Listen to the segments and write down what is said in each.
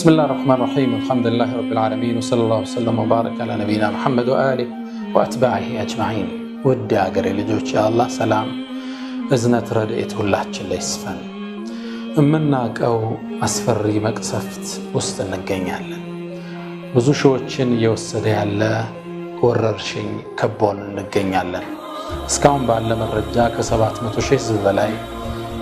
بسم الله الرحمن الرحيم الحمد لله رب العالمين وصلى الله وسلم وبارك على نبينا محمد وآله وأتباعه أجمعين ودي أقري لجوش يا الله سلام إذنت ردئته الله جل يسفن مناك أو أسفري مقصفت وسط النقين ብዙ ሾችን እየወሰደ ያለ ወረርሽኝ ከቦን እንገኛለን እስካሁን ባለ መረጃ ከ700,000 ህዝብ በላይ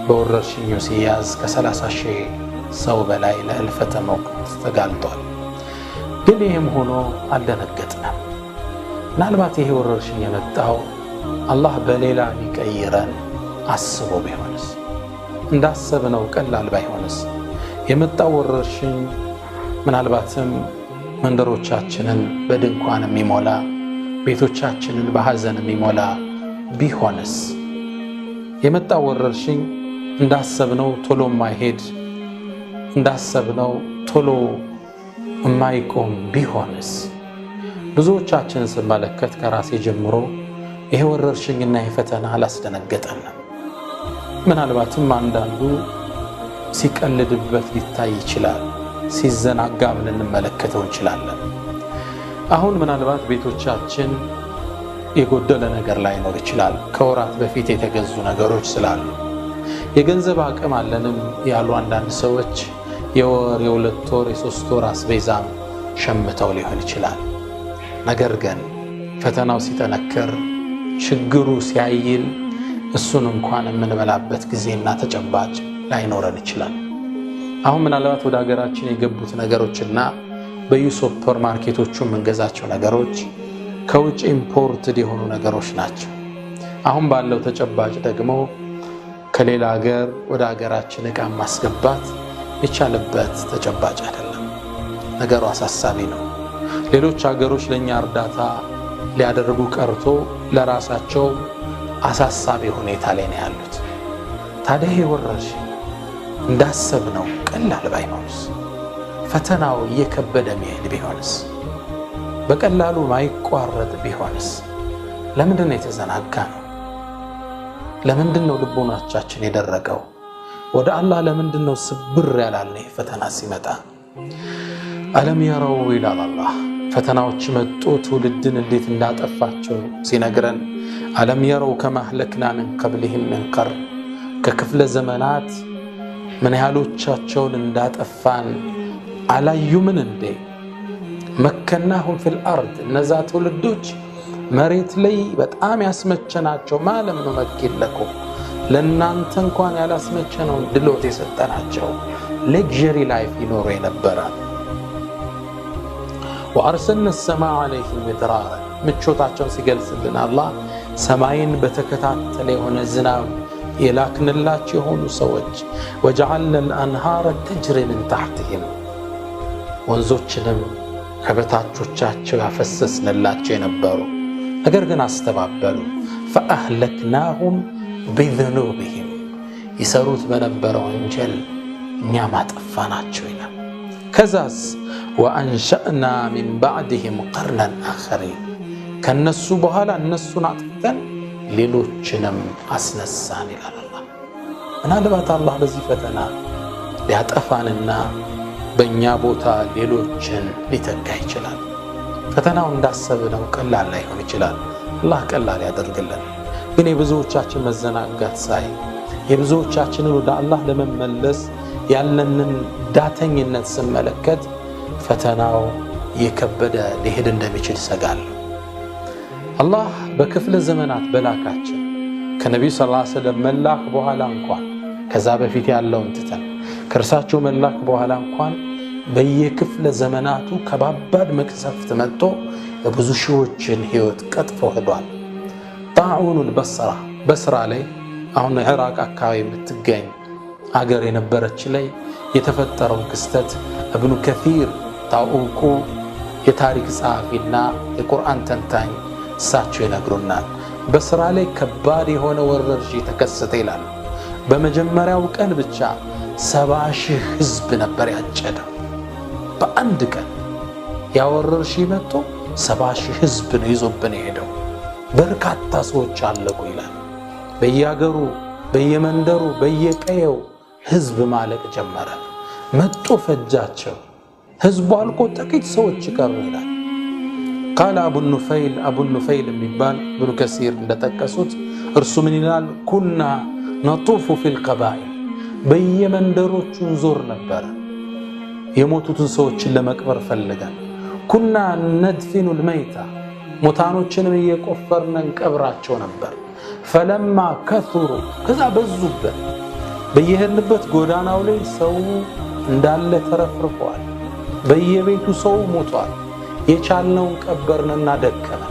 በወረርሽኙ ሲያዝ ከ30,000 ሰው በላይ ለህልፈተ ሞት ተጋልጧል ግን ይሄም ሆኖ አልደነገጥንም ምናልባት ይሄ ወረርሽኝ የመጣው አላህ በሌላ ሊቀይረን አስቦ ቢሆንስ እንዳሰብነው ቀላል ባይሆንስ የመጣው ወረርሽኝ ምናልባትም መንደሮቻችንን በድንኳን የሚሞላ ቤቶቻችንን በሐዘን የሚሞላ ቢሆንስ የመጣው ወረርሽኝ እንዳሰብነው ቶሎ ማይሄድ እንዳሰብነው ቶሎ ማይቆም ቢሆንስ ብዙዎቻችን ስመለከት ከራሴ ጀምሮ ይሄ ወረርሽኝና የፈተና አላስደነገጠንም ምናልባትም አንዳንዱ ሲቀልድበት ሊታይ ይችላል ሲዘናጋ ምን እንመለከተው እንችላለን አሁን ምናልባት ቤቶቻችን የጎደለ ነገር ላይ ነው ይችላል ከወራት በፊት የተገዙ ነገሮች ስላሉ የገንዘብ አቅም አለንም ያሉ አንዳንድ ሰዎች የወር የሁለት ወር የሶስት ወር አስቤዛም ሸምተው ሊሆን ይችላል ነገር ግን ፈተናው ሲጠነክር ችግሩ ሲያይል እሱን እንኳን የምንበላበት ጊዜና ተጨባጭ ላይኖረን ይችላል አሁን ምናልባት ወደ ሀገራችን የገቡት ነገሮችና በዩሱፐር ማርኬቶቹ መንገዛቸው ነገሮች ከውጭ ኢምፖርትድ የሆኑ ነገሮች ናቸው አሁን ባለው ተጨባጭ ደግሞ ከሌላ ሀገር ወደ ሀገራችን ዕቃ ማስገባት የቻለበት ተጨባጭ አይደለም ነገሩ አሳሳቢ ነው ሌሎች ሀገሮች ለኛ እርዳታ ሊያደርጉ ቀርቶ ለራሳቸው አሳሳቢ ሁኔታ ላይ ነው ያሉት ታዲያ ይሄ ወረርሽኝ እንዳሰብነው ቀላል ባይሆንስ ፈተናው እየከበደ መሄድ ቢሆንስ በቀላሉ ማይቋረጥ ቢሆንስ ለምንድነው የተዘናጋነው ለምንድነው ልቦናችን የደረቀው ወደ አላህ ለምንድነው ስብር ያላልነው ፈተና ሲመጣ አለም يروا الى الله ፈተናዎች መጡ ትውልድን እንዴት እንዳጠፋቸው ሲነግረን አለም يروا كما اهلكنا من قبلهم من قرن ከክፍለ ዘመናት ምን ያህሎቻቸውን እንዳጠፋን አላዩምን እንዴ መከናሁም في الارض እነዛ ትውልዶች መሬት ላይ በጣም ያስመቸናቸው ማለም ነው መክለኮ ለናንተ እንኳን ያላስመቸነው ድሎት የሰጠናቸው ሌክዠሪ ላይፍ ይኖሩ የነበረ وارسلنا السماء عليهم مدرارا ምቾታቸውን ሲገልጽልን አላህ ሰማይን በተከታተለ የሆነ ዝናብ የላክንላቸው የሆኑ ሰዎች وجعلنا الانهار تجري من تحتهم ወንዞችንም ከበታቾቻቸው ያፈሰስንላቸው የነበሩ ነገር ግን አስተባበሉ فاهلكناهم بذنوبهم ይሰሩት በነበረው ወንጀል እኛ ማጠፋናቸው ይላል ከዛስ وانشأنا من بعدهم قرنا آخرين ከነሱ በኋላ እነሱን አጥተን ሌሎችንም አስነሳን ይላል አላህ ምናልባት አላህ በዚህ ፈተና ሊያጠፋንና በእኛ ቦታ ሌሎችን ሊተካ ይችላል ፈተናው እንዳሰብነው ቀላል ላይሆን ይችላል አላህ ቀላል ያደርግልን ግን የብዙዎቻችን መዘናጋት ሳይ የብዙዎቻችን ወደ አላህ ለመመለስ ያለንን ዳተኝነት ስመለከት ፈተናው የከበደ ሊሄድ እንደሚችል ሰጋል አላህ በክፍለ ዘመናት በላካቸው ከነብዩ ሰለላሁ ዐለይሂ ወሰለም መላክ በኋላ እንኳን ከዛ በፊት ያለውን ትተን ከርሳቸው መላክ በኋላ እንኳን በየክፍለ ዘመናቱ ከባባድ መቅሰፍት መጥቶ ብዙ ሺዎችን ህይወት ቀጥፎ ሄዷል ጣዑኑል በስራ ላይ አሁን ኢራቅ አካባቢ የምትገኝ ሀገር የነበረች ላይ የተፈጠረው ክስተት ኢብኑ ከሲር ታውቁ የታሪክ ጸሐፊና የቁርአን ተንታኝ እሳቸው ይነግሩናል በስራ ላይ ከባድ የሆነ ወረርሽኝ ተከሰተ ይላል በመጀመሪያው ቀን ብቻ 70,000 ህዝብ ነበር ያጨደው በአንድ ቀን ያወረርሽኝ መጥቶ 70,000 ህዝብ ነው ይዞብን ሄደው በርካታ ሰዎች አለቁ ይላል በየሀገሩ በየመንደሩ በየቀየው ህዝብ ማለቅ ጀመረ መጥቶ ፈጃቸው ህዝቡ አልቆ ጥቂት ሰዎች ቀሩ ይላል። ቃል አቡ ኑፈይል የሚባል ኢብኑ ከሲር እንደጠቀሱት እርሱ ምን ይላል? ኩና ነጡፉ ፊል ቀባኢል በየመንደሮቹ እንዞር ነበር የሞቱትን ሰዎችን ለመቅበር ፈልገን። ኩና ነድፊኑ ልመይታ ሙታኖችንም እየቆፈርን እንቀብራቸው ነበር። ፈለማ ከቱሩ ከዛ በዙበት በየሄድንበት ጎዳናው ላይ ሰው እንዳለ ተረፍርፈዋል። በየቤቱ ሰው ሞቷል። የቻልነውን ቀበርንና ደከመን።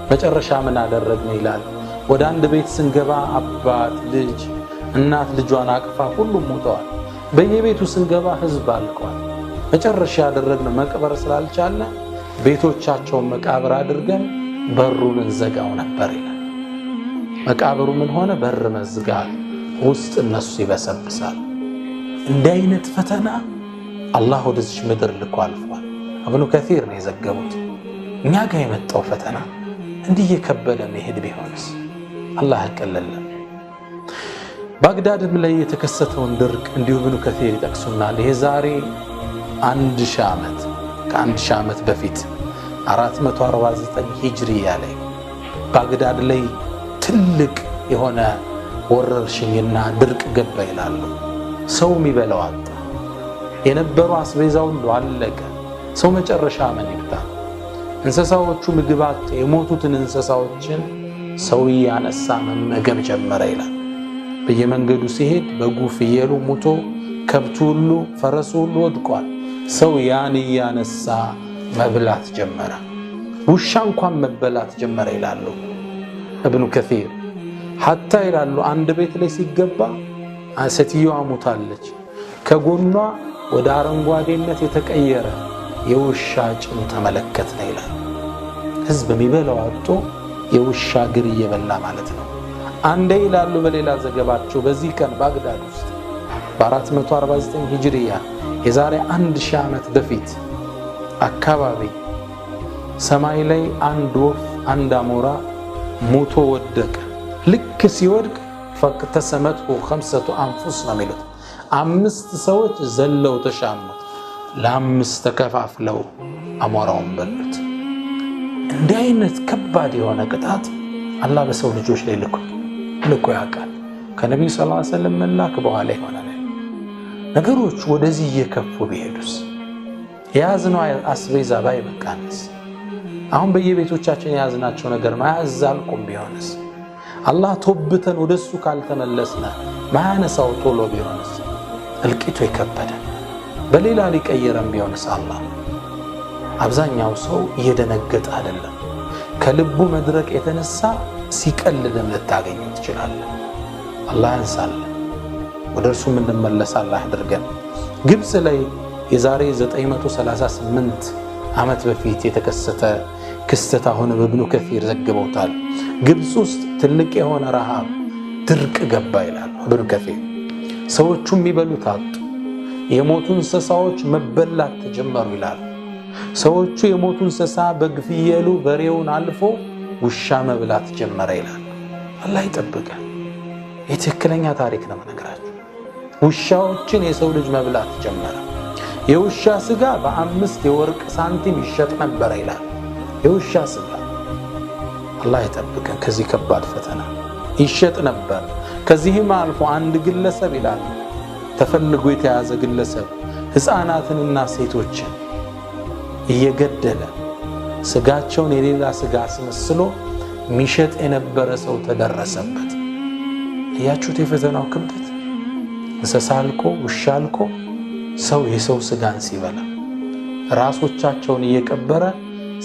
መጨረሻ ምን አደረግን ይላል? ወደ አንድ ቤት ስንገባ አባት፣ ልጅ፣ እናት ልጇን አቅፋ ሁሉም ሞተዋል። በየቤቱ ስንገባ ህዝብ አልቀዋል። መጨረሻ ያደረግነው መቅበር ስላልቻለ ቤቶቻቸውን መቃብር አድርገን በሩን እንዘጋው ነበር ይላል። መቃብሩ ምን ሆነ? በር መዝጋት፣ ውስጥ እነሱ ይበሰብሳል። እንዲህ አይነት ፈተና አላህ ወደዚህ ምድር ልኮ አልፏል። ኢብኑ ከሲር ነው የዘገቡት። እኛ ጋር የመጣው ፈተና እንዲህ የከበደ መሄድ ቢሆንስ? አላህ ያቀለለን። ባግዳድም ላይ የተከሰተውን ድርቅ እንዲሁ ኢብኑ ከሲር ይጠቅሱናል። የዛሬ 1000 ዓመት ከ1000 ዓመት በፊት 449 ሂጅሪያ ላይ ባግዳድ ላይ ትልቅ የሆነ ወረርሽኝና ድርቅ ገባ ይላሉ። ሰው የሚበላው አጣ። የነበረው አስቤዛ ሁሉ አለቀ። ሰው መጨረሻ ምን ይብታ? እንስሳዎቹ ምግብ አጡ። የሞቱትን እንስሳዎችን ሰው እያነሳ መመገብ ጀመረ ይላል። በየመንገዱ ሲሄድ በጉ ፍየሉ ሙቶ ከብቱ ሁሉ ፈረሱ ሁሉ ወድቋል። ሰው ያን እያነሳ መብላት ጀመረ። ውሻ እንኳን መበላት ጀመረ ይላሉ ኢብኑ ከሲር። ሐታ ይላሉ አንድ ቤት ላይ ሲገባ ሴትዮዋ ሞታለች። ከጎኗ ወደ አረንጓዴነት የተቀየረ የውሻ ጭን ተመለከትን ይላል። ህዝብ የሚበላው አጥቶ የውሻ እግር እየበላ ማለት ነው። አንዴ ይላሉ በሌላ ዘገባቸው በዚህ ቀን ባግዳድ ውስጥ በ449 ሂጅሪያ የዛሬ 1000 ዓመት በፊት አካባቢ ሰማይ ላይ አንድ ወፍ አንድ አሞራ ሞቶ ወደቀ። ልክ ሲወድቅ ፈቅተሰመቱ 5 አንፉስ ነው የሚሉት 5 ሰዎች ዘለው ተሻሙት። ለ5 ተከፋፍለው አሞራውን በሉት። እንዲህ አይነት ከባድ የሆነ ቅጣት አላህ በሰው ልጆች ላይ ልኮ ያውቃል። ከነቢዩ ሰለላሁ ዐለይሂ ወሰለም መላክ በኋላ የሆነ ነገሮች ወደዚህ እየከፉ ቢሄዱስ? የያዝነው አስቤዛ ባይበቃንስ? አሁን በየቤቶቻችን የያዝናቸው ነገር መያዝ አልቆም ቢሆንስ? አላህ ቶብተን ወደሱ ካልተመለስነ ማያነሳው ቶሎ ቢሆንስ? እልቂቱ የከበደ በሌላ ሊቀየረን ቢሆንስ? አላህ አብዛኛው ሰው እየደነገጠ አይደለም። ከልቡ መድረቅ የተነሳ ሲቀልድም ልታገኝ ትችላለህ። አላህ ያንሳልን። ወደ እርሱ እንመለስ አላህ አድርገን። ግብፅ ላይ የዛሬ 938 ዓመት በፊት የተከሰተ ክስተት አሁን ኢብኑ ከሲር ዘግበውታል። ግብፅ ውስጥ ትልቅ የሆነ ረሃብ ድርቅ ገባ ይላል ኢብኑ ከሲር። ሰዎቹ የሚበሉት አጡ። የሞቱ እንስሳዎች መበላት ተጀመሩ ይላል። ሰዎቹ የሞቱ እንስሳ በግፍየሉ በሬውን አልፎ ውሻ መብላት ጀመረ ይላል። አላህ ይጠብቀን። የትክክለኛ ታሪክ ነው የምነግራችሁ። ውሻዎችን የሰው ልጅ መብላት ጀመረ። የውሻ ስጋ በ5 የወርቅ ሳንቲም ይሸጥ ነበር ይላል። የውሻ ስጋ አላህ ይጠብቀን ከዚህ ከባድ ፈተና። ይሸጥ ነበር። ከዚህም አልፎ አንድ ግለሰብ ይላል ተፈልጎ የተያዘ ግለሰብ ሕፃናትንና ሴቶችን እየገደለ ስጋቸውን የሌላ ስጋ አስመስሎ ሚሸጥ የነበረ ሰው ተደረሰበት። እያችሁት የፈተናው ክብደት። እንስሳ አልቆ ውሻ አልቆ ሰው የሰው ስጋን ሲበላ ራሶቻቸውን እየቀበረ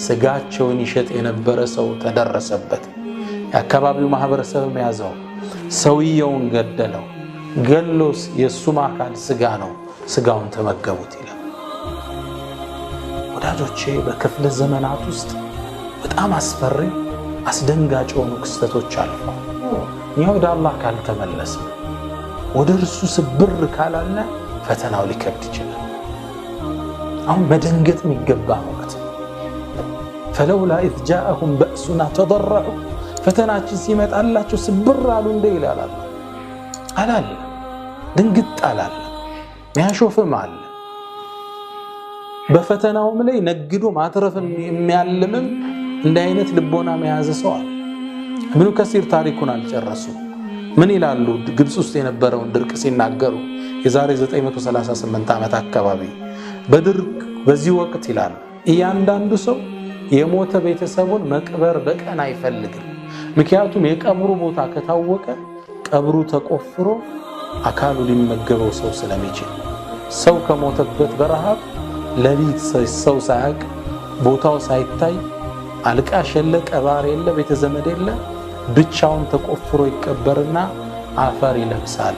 ስጋቸውን ይሸጥ የነበረ ሰው ተደረሰበት። የአካባቢው ማህበረሰብ ያዘው፣ ሰውየውን ገደለው። ገሎስ የሱም አካል ስጋ ነው፣ ስጋውን ተመገቡት ይላል። ወዳጆቼ በክፍለ ዘመናት ውስጥ በጣም አስፈሪ አስደንጋጭ የሆኑ ክስተቶች አሉ። እኛ ወደ አላህ ካልተመለሰ ወደ እርሱ ስብር ካላለ ፈተናው ሊከብድ ይችላል። አሁን መደንገጥ የሚገባ ወቅት ፈለውላ ኢዝ ጃአሁም በእሱና ተضرዑ ፈተናችን ሲመጣላቸው ስብር አሉ እንደ ይላል አላለ። ድንግጥ አላለ። ሚያሾፍም አለ። በፈተናውም ላይ ነግዶ ማትረፍን የሚያልምም እንደ አይነት ልቦና መያዝ ሰው አለ። ኢብኑ ከሲር ታሪኩን አልጨረሱ ምን ይላሉ? ግብጽ ውስጥ የነበረውን ድርቅ ሲናገሩ የዛሬ 938 ዓመት አካባቢ በድርቅ በዚህ ወቅት ይላሉ እያንዳንዱ ሰው የሞተ ቤተሰቡን መቅበር በቀን አይፈልግም። ምክንያቱም የቀብሩ ቦታ ከታወቀ ቀብሩ ተቆፍሮ አካሉ ሊመገበው ሰው ስለሚችል ሰው ከሞተበት በረሃብ ለሊት ሰው ሳያቅ ቦታው ሳይታይ አልቃሽ የለ ቀባሪ የለ ቤተ ዘመድ የለ ብቻውን ተቆፍሮ ይቀበርና አፈር ይለብሳል፣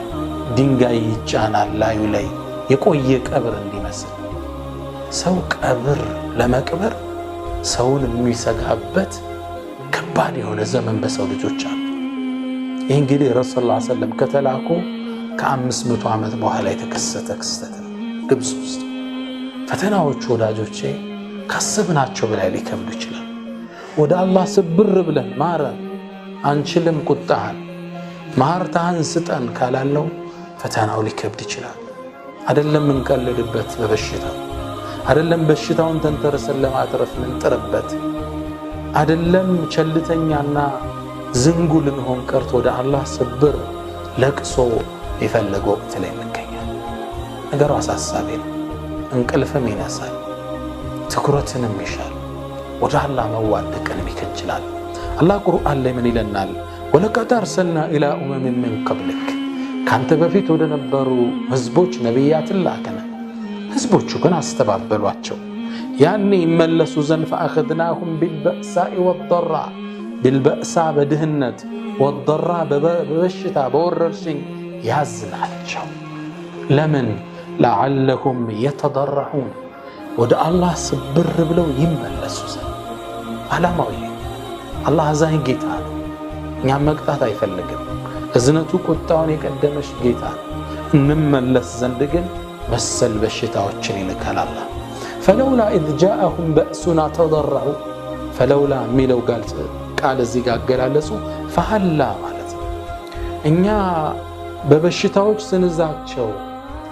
ድንጋይ ይጫናል ላዩ ላይ የቆየ ቀብር እንዲመስል። ሰው ቀብር ለመቅበር ሰውን የሚሰጋበት ከባድ የሆነ ዘመን በሰው ልጆች አሉ። ይህ እንግዲህ ረሱል ሰለላሁ ዐለይሂ ወሰለም ከተላኩ ከ500 ዓመት በኋላ የተከሰተ ክስተት ነው። ግብጽ ውስጥ ፈተናዎቹ ወዳጆቼ ካሰብናቸው በላይ ሊከብዱ ይችላል። ወደ አላህ ስብር ብለን ማረን አንችልም ቁጣህን ማርታህን ስጠን ካላለው ፈተናው ሊከብድ ይችላል። አይደለም እንቀልድበት በበሽታ አይደለም በሽታውን ተንተርሰን ለማትረፍ ምንጥርበት አይደለም ቸልተኛና ዝንጉ ልንሆን ቀርቶ ወደ አላህ ስብር ለቅሶ የፈለገው ወቅት ላይ እንገኛለን። ነገሩ አሳሳቢ ነው። እንቅልፍም ይነሳል፣ ትኩረትንም ይሻል፣ ወደ አላህ መዋደቅን ይከጅላል። አላህ ቁርአን ላይ ምን ይለናል? ወለቀድ አርሰልና ኢላ ኡመሚን ሚን ቀብሊክ ካንተ በፊት ወደ ነበሩ ህዝቦች ነቢያትን ላከነ። ህዝቦቹ ግን አስተባበሏቸው። ያኔ ይመለሱ ዘንድ ፈአኸዝናሁም ቢልበእሳኢ ወደራ ቢልበእሳ በድህነት ወደራ በበሽታ በወረርሽኝ ያዝናቸው። ለምን? ለዓለሁም የተደረዑን ወደ አላህ ስብር ብለው ይመለሱ ዘንድ። ዓላማው ይሄ አላህ አዛኝ ጌታ ነው። እኛም መቅጣት አይፈልግም። እዝነቱ ቁጣውን የቀደመች ጌታ ነው። እንመለስ ዘንድ ግን መሰል በሽታዎችን ይልካል አላህ። ፈለውላ ኢዝ ጃአሁም በእሱና ተደረዑ ፈለውላ የሚለው ቃል እዚህ ጋር አገላለጹ ፈሀላ ማለት ነው። እኛ በበሽታዎች ስንዛቸው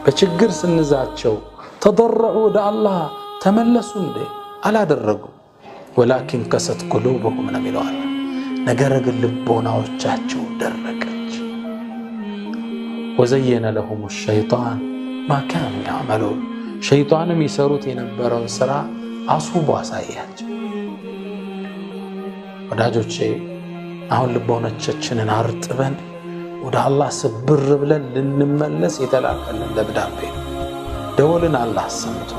በችግር ስንዛቸው ተደረዑ ወደ አላህ ተመለሱ እንዴ? አላደረጉ። ወላኪን ከሰት ቁሉብሁም ነው የሚለዋል። ነገር ግን ልቦናዎቻቸው ደረቀች። ወዘየነ ለሁም ሸይጣን ማ ካኑ ያዕመሉን ሸይጣንም ይሰሩት የነበረውን ስራ አስውቦ አሳያቸው። ወዳጆቼ አሁን ልቦናችንን አርጥበን ወደ አላህ ስብር ብለን ልንመለስ የተላከልን ደብዳቤ ደወልን አላህ ሰምቶ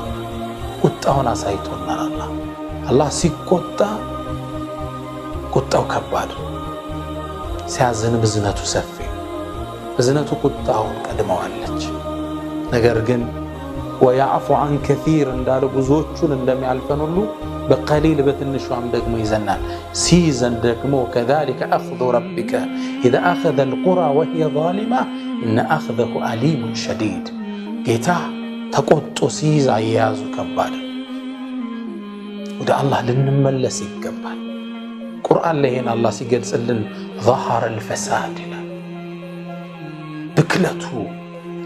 ቁጣውን አሳይቶናል። አላህ ሲቆጣ ቁጣው ከባድ፣ ሲያዝን ብዝነቱ ሰፊ። ብዝነቱ ቁጣውን ቀድመዋለች። ነገር ግን ወያዕፉ አን ከሲር እንዳለ ብዙዎቹን እንደሚያልፈን ሁሉ በቀሊል በትንሿም ደግሞ ይዘናል። ሲይዘን ደግሞ ከዛሊከ አኽዙ ረቢከ ኢዘ አኸዘ አልቁራ ወሂየ ዛሊማ ኢነ አኽዘሁ አሊሙን ሸዲድ። ጌታ ተቆጦ ሲይዝ አያያዙ ከባድ። ወደ አላህ ልንመለስ ይገባል። ቁርአን ላይ ይሄን አላህ ሲገልጽልን ظهر الفساد ይላል። ብክለቱ፣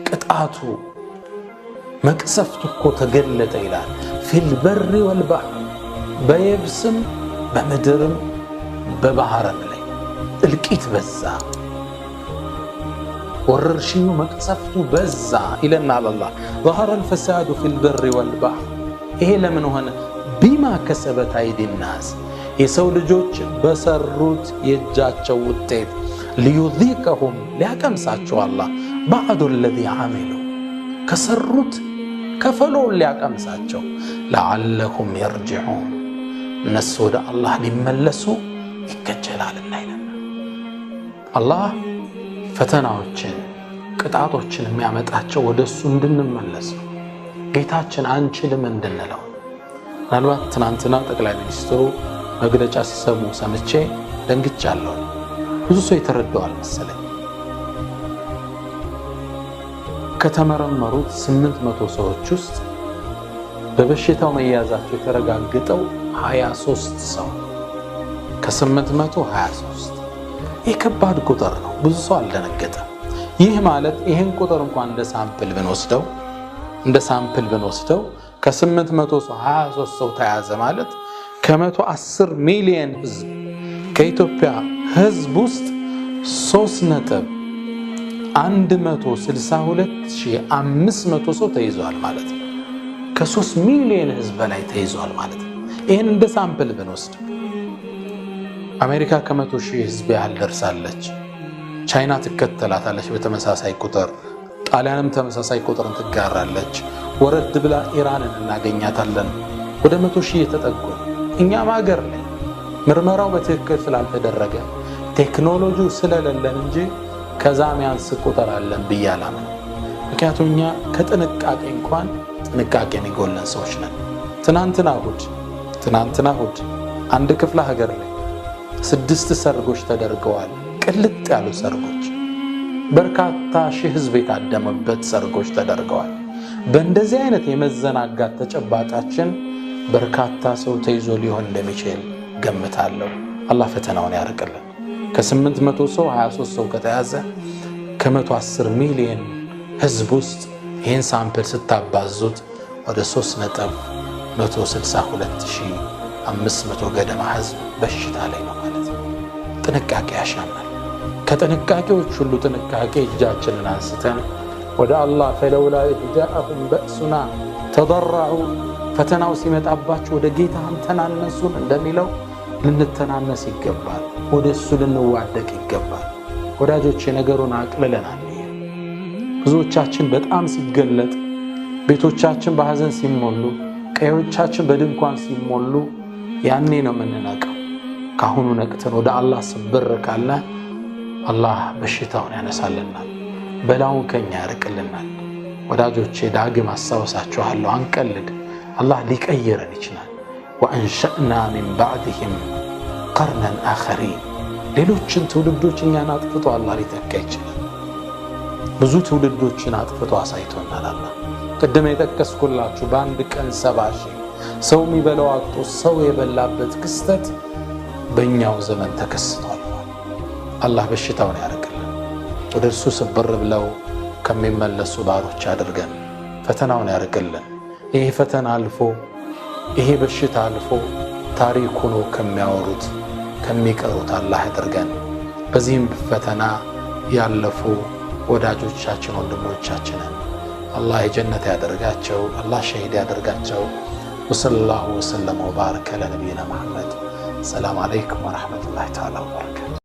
ቅጣቱ፣ መቅሰፍቱ እኮ ተገለጠ ይላል። ፊል በሪ ወልባህር በየብስም በምድርም በባህርም ላይ እልቂት በዛ፣ ወረርሽኙ መቅሰፍቱ በዛ ይለናል አላህ። ظهر الفساد في البر والبحر ይሄ ለምን ሆነ? ቢማ ከሰበት አይዲ ናስ የሰው ልጆች በሰሩት የእጃቸው ውጤት ሊዩዚቀሁም ሊያቀምሳቸው አላህ ባዕዱ ለዚ ዓሚሉ ከሰሩት ከፈሎውን ሊያቀምሳቸው ለዓለሁም የርጅዑን እነሱ ወደ አላህ ሊመለሱ ይከጀላልና ይለና አላህ ፈተናዎችን ቅጣቶችን የሚያመጣቸው ወደ እሱ እንድንመለስ ነው። ጌታችን አንችልም እንድንለው። ምናልባት ትናንትና ጠቅላይ ሚኒስትሩ መግለጫ ሲሰሙ ሰምቼ ደንግጫለሁ። ብዙ ሰው የተረዳዋል መሰለኝ። ከተመረመሩት 800 ሰዎች ውስጥ በበሽታው መያዛቸው የተረጋገጠው 23 ሰው ከ823። ይህ ከባድ ቁጥር ነው። ብዙ ሰው አልደነገጠም። ይህ ማለት ይህን ቁጥር እንኳን እንደ ሳምፕል ብንወስደው ከ823 ሰው ተያዘ ማለት ከ110 ሚሊዮን ህዝብ ከኢትዮጵያ ህዝብ ውስጥ 3.162,500 ሰው ተይዟል ማለት ነው። ከ3 ሚሊዮን ህዝብ በላይ ተይዟል ማለት ነው። ይህን እንደ ሳምፕል ብንወስድ አሜሪካ ከ100,000 ህዝብ ያህል ደርሳለች። ቻይና ትከተላታለች በተመሳሳይ ቁጥር፣ ጣሊያንም ተመሳሳይ ቁጥርን ትጋራለች። ወረድ ብላ ኢራንን እናገኛታለን ወደ 100,000 የተጠጉ። እኛም ሀገር ላይ ምርመራው በትክክል ስላልተደረገ ቴክኖሎጂው ስለሌለን እንጂ ከዛም ያንስ ቁጥር አለን ብዬ አላምንም። ምክንያቱም እኛ ከጥንቃቄ እንኳን ጥንቃቄ የሚጎለን ሰዎች ነን። ትናንትና እሑድ አንድ ክፍለ ሀገር ላይ 6 ሰርጎች ተደርገዋል። ቅልጥ ያሉ ሰርጎች፣ በርካታ ሺህ ህዝብ የታደመበት ሰርጎች ተደርገዋል። በእንደዚህ አይነት የመዘናጋት ተጨባጫችን በርካታ ሰው ተይዞ ሊሆን እንደሚችል ገምታለሁ። አላህ ፈተናውን ያርቅልን። ከ800 ሰው 23 ሰው ከተያዘ ከ110 ሚሊዮን ህዝብ ውስጥ ይህን ሳምፕል ስታባዙት ወደ 3.162,500 ገደማ ህዝብ በሽታ ላይ ነው ማለት ነው። ጥንቃቄ ያሻናል። ከጥንቃቄዎች ሁሉ ጥንቃቄ እጃችንን አንስተን ወደ አላህ ፈለውላ ኢዝ ጃአሁም በእሱና ተضرዑ ፈተናው ሲመጣባቸው ወደ ጌታህም ተናነሱን እንደሚለው ልንተናነስ ይገባል። ወደ እሱ ልንዋደቅ ይገባል። ወዳጆቼ ነገሩን አቅልለናል። ብዙዎቻችን በጣም ሲገለጥ፣ ቤቶቻችን በሐዘን ሲሞሉ፣ ቀዮቻችን በድንኳን ሲሞሉ ያኔ ነው የምንነቃው። ካሁኑ ነቅተን ወደ አላህ ስብር ካለ አላህ በሽታውን ያነሳልናል፣ በላውን ከኛ ያርቅልናል። ወዳጆቼ ዳግም አስታውሳችኋለሁ፣ አንቀልድ። አላህ ሊቀይረን ይችላል። ወአንሸእና ሚን ባዕድህም ቀርነን አኸሪን፣ ሌሎችን ትውልዶች እኛን አጥፍቶ አላህ ሊተካ ይችላል። ብዙ ትውልዶችን አጥፍቶ አሳይቶናል አላህ። ቅድም የጠቀስኩላችሁ በአንድ ቀን 70,000 ሰው የሚበላው አጥቶ ሰው የበላበት ክስተት በእኛው ዘመን ተከስቷል። አላህ በሽታውን ያርቅልን፣ ወደ እርሱ ስብር ብለው ከሚመለሱ ባሮች አድርገን፣ ፈተናውን ያርቅልን። ይሄ ፈተና አልፎ ይሄ በሽታ አልፎ ታሪክ ሆኖ ከሚያወሩት ከሚቀሩት አላህ ያድርገን። በዚህም ፈተና ያለፉ ወዳጆቻችን ወንድሞቻችንን አላህ የጀነት ያደርጋቸው፣ አላህ ሸሂድ ያደርጋቸው። ወሰለላሁ ወሰለም ወባረከ ለነቢይና መሐመድ። ሰላም አለይኩም ወረሕመቱላሂ ተዓላ ወበረካቱ።